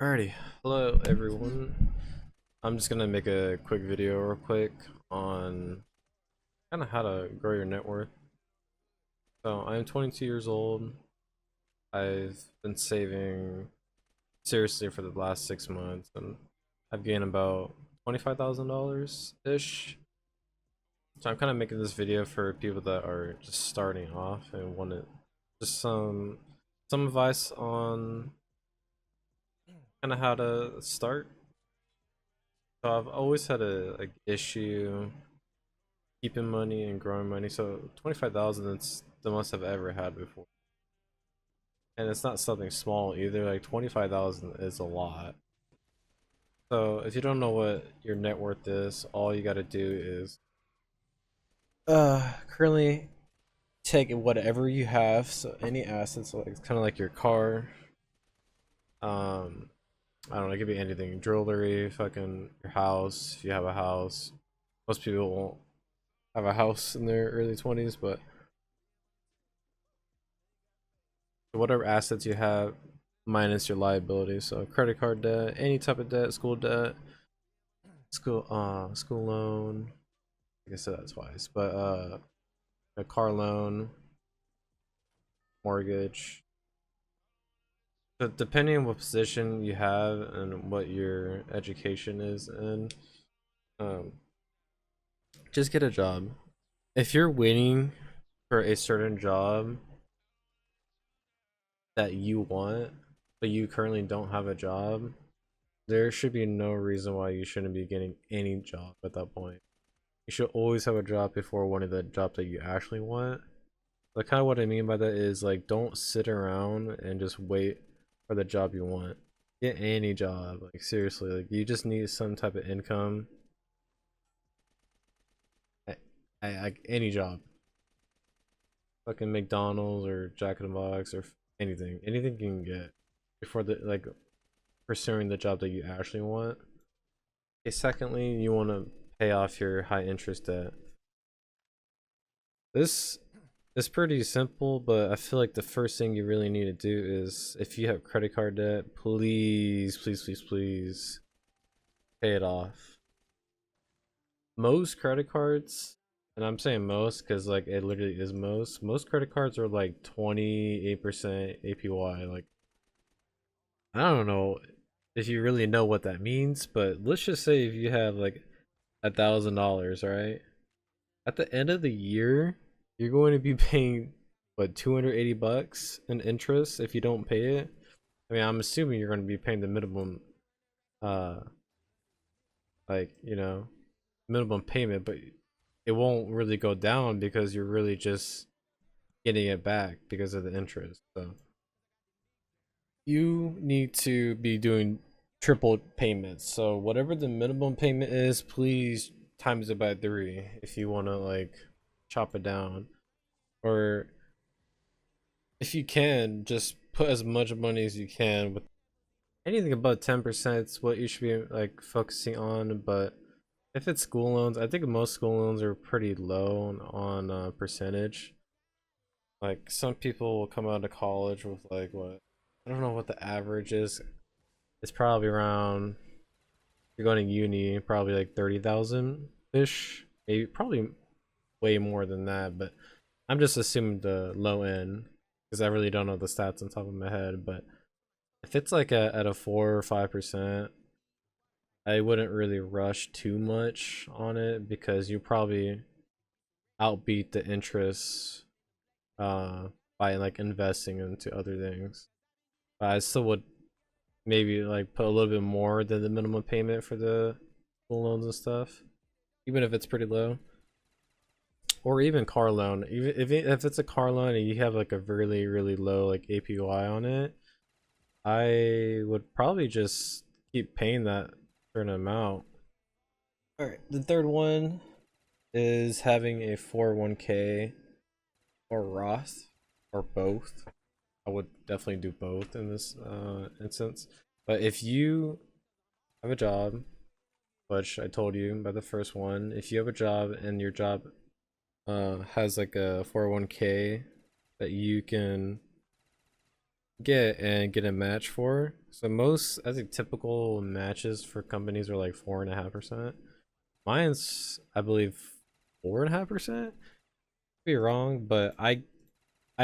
Alrighty, hello everyone. I'm just gonna make a quick video real quick on kind of how to grow your net worth. So I'm 22 years old. I've been saving seriously for the last 6 months, and I've gained about $25,000 ish. So I'm kind of making this video for people that are just starting off and want to just some advice on kind of how to start. So I've always had a like issue keeping money and growing money. So 25,000 is the most I've ever had before. And it's not something small either. Like 25,000 is a lot. So if you don't know what your net worth is, all you got to do is currently take whatever you have, so any assets, like it's kind of like your car. I don't know, it could be anything. Jewelry, fucking your house, if you have a house. Most people won't have a house in their early 20s, but whatever assets you have minus your liability. So credit card debt, any type of debt, school debt, school loan. I guess that twice, but a car loan, mortgage. But depending on what position you have and what your education is in, um, just get a job. If you're waiting for a certain job that you want, but you currently don't have a job, there should be no reason why you shouldn't be getting any job at that point. You should always have a job before one of the jobs that you actually want. Like kind of what I mean by that is like don't sit around and just wait for the job you want. Get any job. Like seriously, like you just need some type of income. Like any job. Fucking McDonald's or Jack in the Box or anything. Anything you can get before the like pursuing the job that you actually want. Okay, secondly, you want to pay off your high interest debt. This is pretty simple, but I feel like the first thing you really need to do is if you have credit card debt, please, please, please, please pay it off. Most credit cards, and I'm saying most because like it literally is most credit cards are like 28% APY. Like I don't know if you really know what that means, but let's just say if you have like $1,000, right? At the end of the year, you're going to be paying what 280 bucks in interest if you don't pay it. I mean, I'm assuming you're going to be paying the minimum uh like, minimum payment, but it won't really go down because you're really just getting it back because of the interest. So, you need to be doing triple payments. So, whatever the minimum payment is, please times it by 3 if you want to like chop it down. Or if you can, just put as much money as you can. With anything above 10% is what you should be like focusing on. But if it's school loans, I think most school loans are pretty low on percentage. Like some people will come out of college with like what, I don't know what the average is. It's probably around, you're going to uni, probably like 30,000 ish, maybe probably way more than that. But I'm just assuming the low end because I really don't know the stats on top of my head. But if it's like at a 4 or 5%, I wouldn't really rush too much on it because you probably outbeat the interest uh by like investing into other things. But I still would maybe like put a little bit more than the minimum payment for the school loans and stuff, even if it's pretty low. Or even car loan. Even if it's a car loan and you have like a really really low like APY on it, I would probably just keep paying that certain amount. All right, the third one is having a 401k or Roth or both. I would definitely do both in this instance. But if you have a job, which I told you by the first one, if you have a job and your job has like a 401k that you can get a match for. So most, I think, typical matches for companies are like 4.5%. Mine's, I believe, 4.5%. Be wrong, but I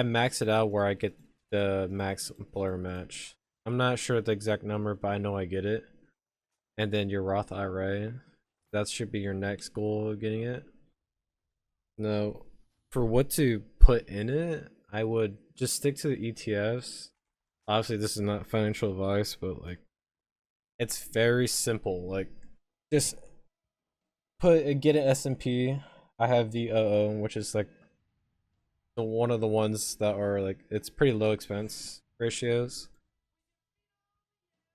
max it out where I get the max employer match. I'm not sure the exact number, but I know I get it. And then your Roth IRA, that should be your next goal of getting it. No, for what to put in it, I would just stick to the ETFs. Obviously, this is not financial advice, but like it's very simple. Like just get an S&P. I have the which is like the one of the ones that are like it's pretty low expense ratios.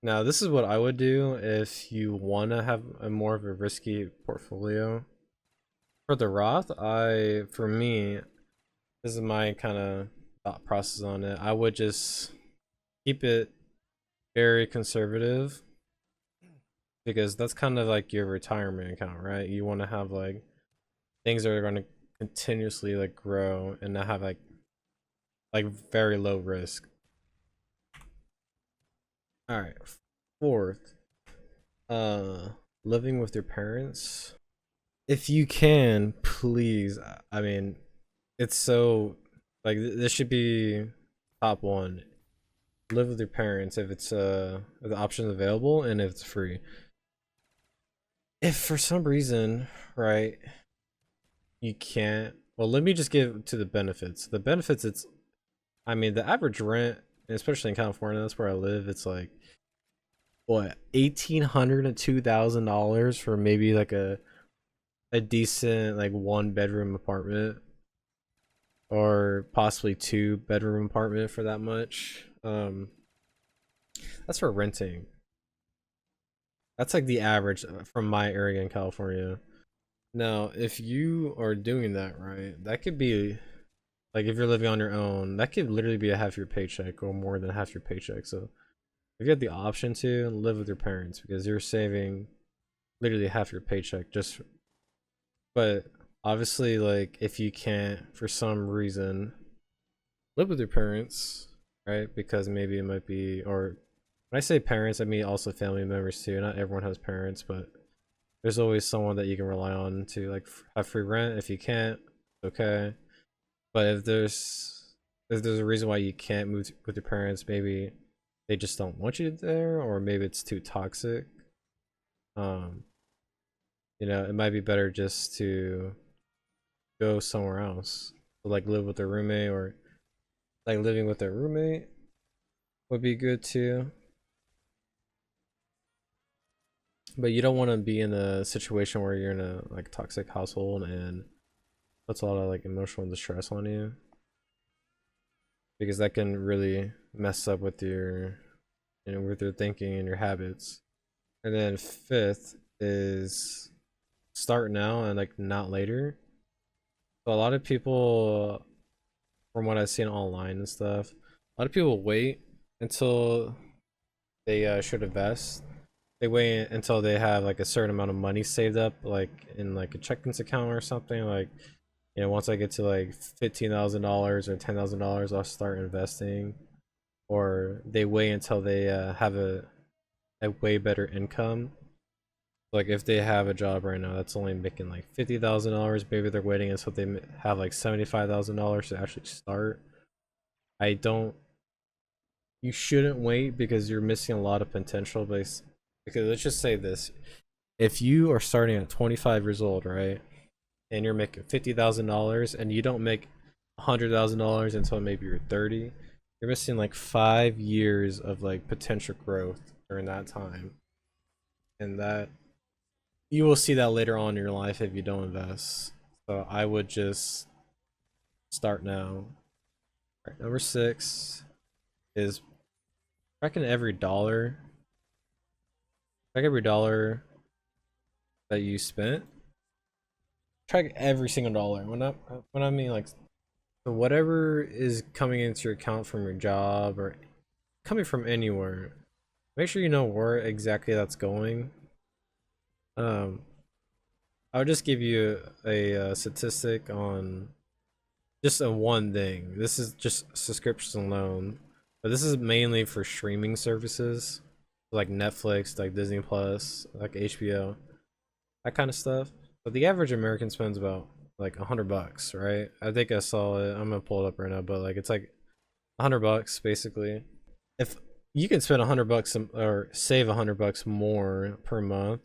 Now, this is what I would do if you want to have a more of a risky portfolio. For the Roth, for me, this is my kind of thought process on it. I would just keep it very conservative because that's kind of like your retirement account, right? You want to have like things that are going to continuously like grow and not have like very low risk. All right. Fourth, uh living with your parents. If you can, please. I mean, it's so like this should be top one. Live with your parents if it's if the option available and if it's free. If for some reason, right, you can't, well, let me just give to the benefits. The benefits, it's, I mean, the average rent, especially in California, that's where I live, it's like what, $1,800 to $2,000 for maybe like a decent like 1 bedroom apartment or possibly 2 bedroom apartment for that much. That's for renting. That's like the average from my area in California. Now, if you are doing that right, that could be like if you're living on your own, that could literally be a half your paycheck or more than half your paycheck. So if you have the option to live with your parents because you're saving literally half your paycheck just, but obviously like if you can't for some reason live with your parents, right? Because maybe it might be, or when I say parents, I mean also family members too. Not everyone has parents, but there's always someone that you can rely on to like have free rent. If you can't, okay. But if there's a reason why you can't move with your parents, maybe they just don't want you there, or maybe it's too toxic. Um, it might be better just to go somewhere else, like live with a roommate, or like living with a roommate would be good too. But you don't want to be in a situation where you're in a like toxic household and puts a lot of like emotional distress on you because that can really mess up with with your thinking and your habits. And then fifth is start now and like not later. So a lot of people, from what I've seen online and stuff, a lot of people wait until they should invest. They wait until they have like a certain amount of money saved up, like in like a checkings account or something. Like, once I get to like $15,000 or $10,000, I'll start investing. Or they wait until they have a way better income. Like if they have a job right now that's only making like $50,000, maybe they're waiting until they have like $75,000 to actually start. I don't. You shouldn't wait because you're missing a lot of potential. Because let's just say this: if you are starting at 25 years old, right, and you're making $50,000, and you don't make $100,000 until maybe you're 30, you're missing like 5 years of like potential growth during that time, and that you will see that later on in your life if you don't invest. So I would just start now. All right, number six is tracking every dollar. Track every dollar that you spent. Track every single dollar. When I mean like, so whatever is coming into your account from your job or coming from anywhere, make sure you know where exactly that's going. Um, I'll just give you a statistic on just a one thing. This is just subscriptions alone. But this is mainly for streaming services like Netflix, like Disney Plus, like HBO, that kind of stuff. But the average American spends about like $100, right? I think I saw it. I'm gonna pull it up right now, but like it's like $100 basically. If you can spend $100 or save $100 more per month.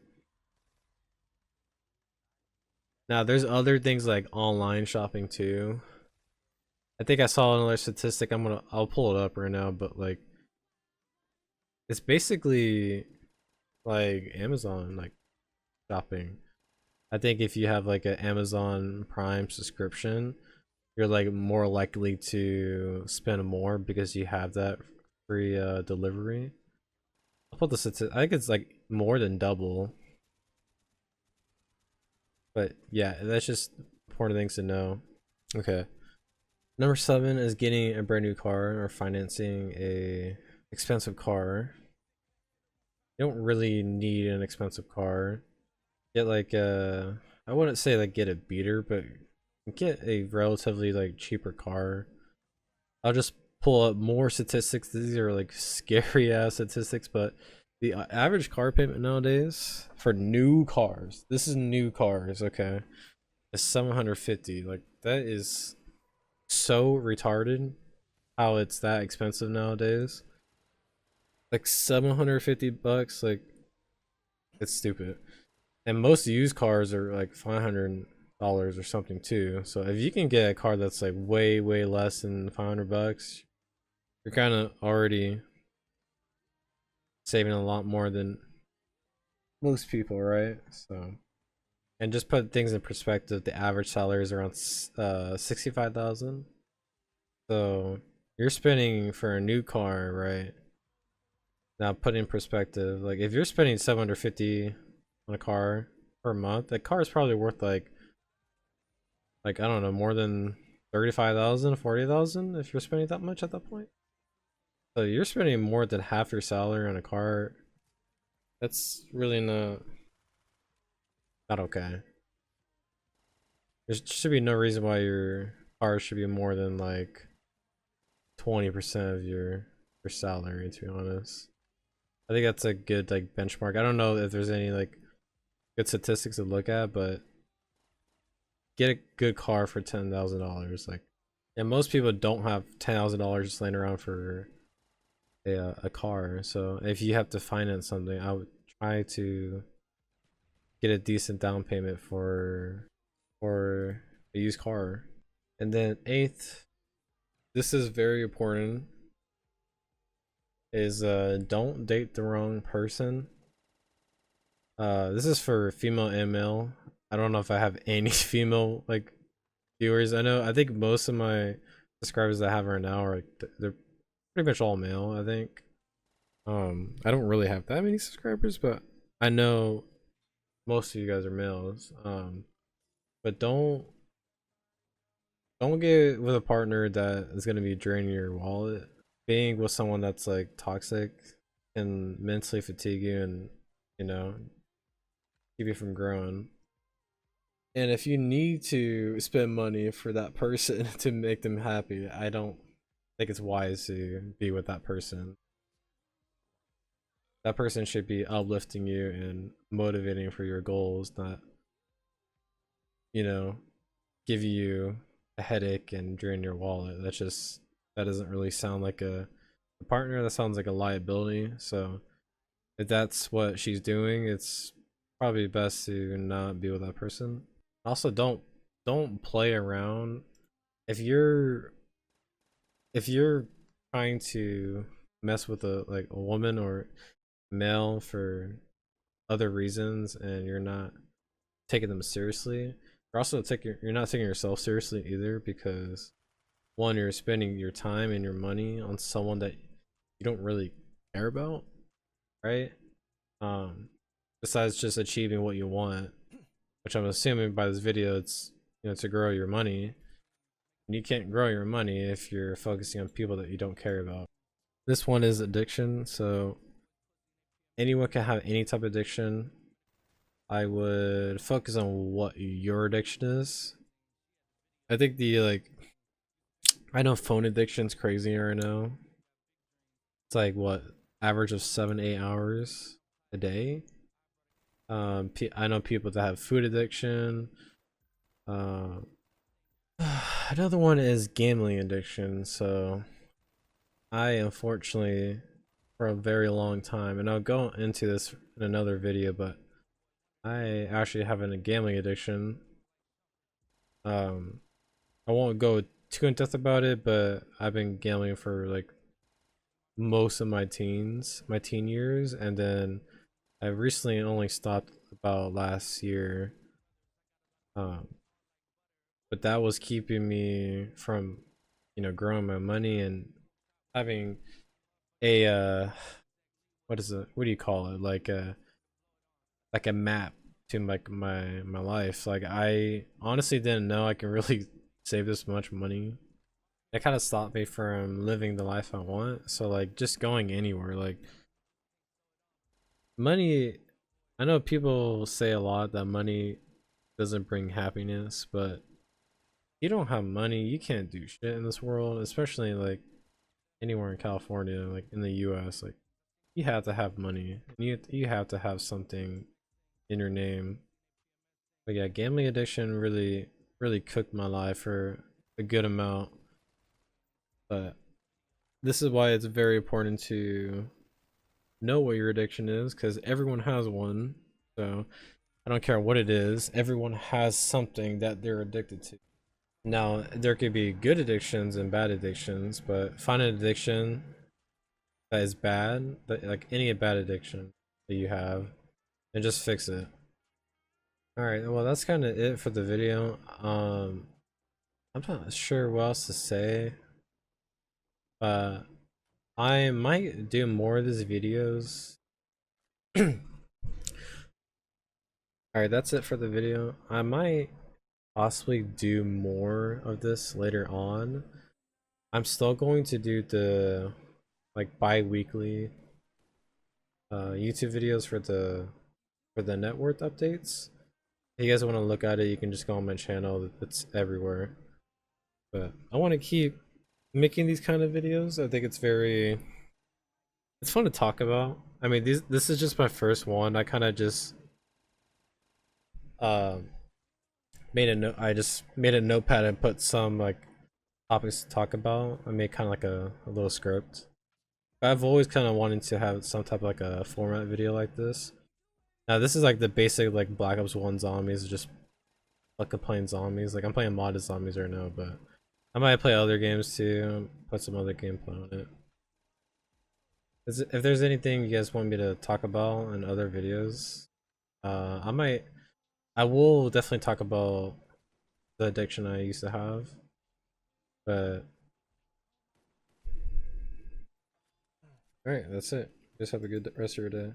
Now there's other things like online shopping too. I think I saw another statistic. I'll pull it up right now, but like it's basically like Amazon like shopping. I think if you have like an Amazon Prime subscription, you're like more likely to spend more because you have that free delivery. I'll put the statistic. I think it's like more than double. But yeah, that's just important things to know. Okay. Number 7 is getting a brand new car or financing a expensive car. You don't really need an expensive car. Get like I wouldn't say like get a beater, but get a relatively like cheaper car. I'll just pull up more statistics. These are like scary ass statistics, but the average car payment nowadays for new cars, this is new cars, okay, is 750. Like that is so retarded how it's that expensive nowadays. Like $750, like it's stupid. And most used cars are like $500 or something too. So if you can get a car that's like way less than $500, you're kind of already saving a lot more than most people, right? So, and just put things in perspective, the average salary is around 65,000. So you're spending for a new car, right? Now put in perspective, like if you're spending 750 on a car per month, that car is probably worth like I don't know, more than 35,000, 40,000 if you're spending that much at that point. So you're spending more than half your salary on a car. That's really not okay. There should be no reason why your car should be more than like 20% of your salary, to be honest. I think that's a good like benchmark. I don't know if there's any like good statistics to look at, but get a good car for $10,000. Like, and most people don't have $10,000 just laying around for a car. So if you have to finance something, I would try to get a decent down payment for a used car. And then 8th, this is very important, is don't date the wrong person. This is for female and male. I don't know if I have any female like viewers. I think most of my subscribers that I have right now are like they're pretty much all male, I think. I don't really have that many subscribers, but I know most of you guys are males. But don't get with a partner that is gonna be draining your wallet. Being with someone that's like toxic and mentally fatigue you and you know keep you from growing. And if you need to spend money for that person to make them happy, I don't think it's wise to be with that person. That person should be uplifting you and motivating for your goals, not, you know, give you a headache and drain your wallet. That doesn't really sound like a partner. That sounds like a liability. So if that's what she's doing, it's probably best to not be with that person. Also, don't play around. If you're trying to mess with a woman or male for other reasons and you're not taking them seriously, you're not taking yourself seriously either, because one, you're spending your time and your money on someone that you don't really care about, right? Um, Besides just achieving what you want, which I'm assuming by this video it's to grow your money. And you can't grow your money if you're focusing on people that you don't care about. This one is addiction, so anyone can have any type of addiction. I would focus on what your addiction is. I think I know phone addiction's crazy right now. It's like what, average of 7 8 hours a day. I know people that have food addiction. Uh, another one is gambling addiction. So I unfortunately, for a very long time, and I'll go into this in another video, but I actually have a gambling addiction. I won't go too in depth about it, but I've been gambling for like most of my teen years, and then I recently only stopped about last year. Um, but that was keeping me from, growing my money and having a what is it? What do you call it? Like a map to like my life. Like I honestly didn't know I can really save this much money. It kind of stopped me from living the life I want. So like just going anywhere, like money. I know people say a lot that money doesn't bring happiness, but you don't have money, you can't do shit in this world, especially like anywhere in California, like in the US. Like you have to have money. And you have to have something in your name. But yeah, gambling addiction really cooked my life for a good amount. But this is why it's very important to know what your addiction is, because everyone has one. So I don't care what it is, everyone has something that they're addicted to. Now, there could be good addictions and bad addictions, but find an addiction that is bad, like any bad addiction that you have, and just fix it. Alright, well, that's kind of it for the video. I'm not sure what else to say, but I might do more of these videos. Alright, that's it for the video. I might possibly do more of this later on. I'm still going to do the like bi-weekly YouTube videos for the net worth updates. If you guys want to look at it, you can just go on my channel. It's everywhere. But I want to keep making these kind of videos. I think it's fun to talk about. I mean, this is just my first one. I kind of just um made a note. I just made a notepad and put some like topics to talk about. I made kind of like a little script. I've always kind of wanted to have some type of like a format video like this. Now this is like the basic like Black Ops 1 zombies, just like playing zombies. Like I'm playing modded zombies right now, but I might play other games too, put some other gameplay on it. If there's anything you guys want me to talk about in other videos, I will definitely talk about the addiction I used to have, but alright, that's it. Just have a good rest of your day.